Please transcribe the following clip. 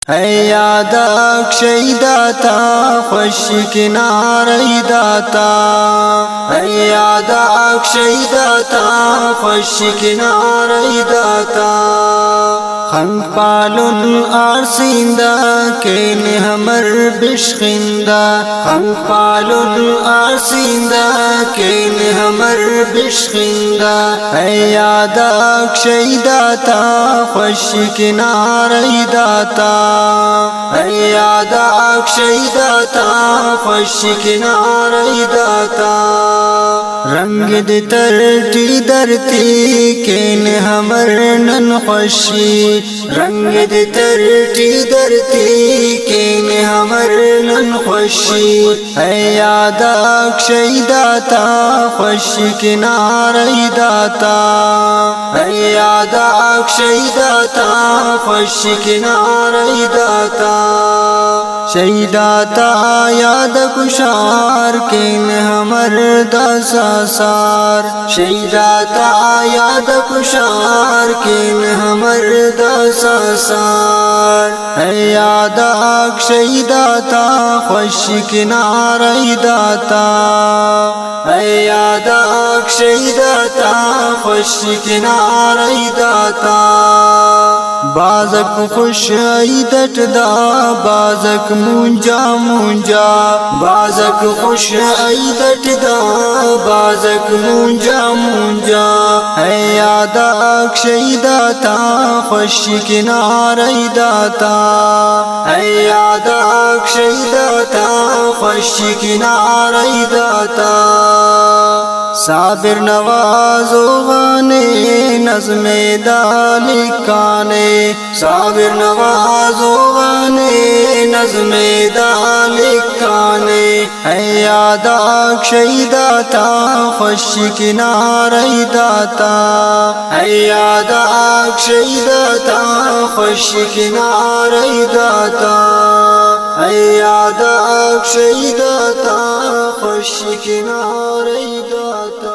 है यादक शहीदाता खुश किनारे दाता, है यादक शहीदाता खुश किनारे दाता। खंग पालुन आरसिंदा केन हमर बिश्खिंदा, खंग पालुन आरसिंदा केन हमर बिश्खिंदा। है यादक शहीदाता खुश किनारे दाता, है यादक शहीदाता खुश किनारे दाता। रंग दे तरती धरती केन हमर नन खुशी, रंग दे तरती धरती केन हमर नन खुशी। है यादक शहीदाता खुश किनारे दाता, है यादक शहीदाता खुश किनारे दाता। शहीदाता याद कुशार केन हमर दसा सार, शहीदाता याद कुशार केन हमर दसा सार। है यादक शहीदाता खुश किनारे दाता, है यादक शहीदाता खुश किनारे दाता। बाजक खुश ईदट दा बाजक मुंजा मुंजा, बाजक खुश ईदट दा बाजक मुंजा मुंजा। है यादक शहीदाता खुश किनारे दाता, है यादक शहीदाता खुश किनारे दाता। साबिर नवाज़ो गाने नज़्मे दालिकाने, साबिर नवाज़ो गाने नज़्मे दालिकाने। है यादक शहीदाता खुश किनारे दाता, है यादक शहीदाता खुश किनारे दाता। है यादक शहीदाता खुश किनारे दाता।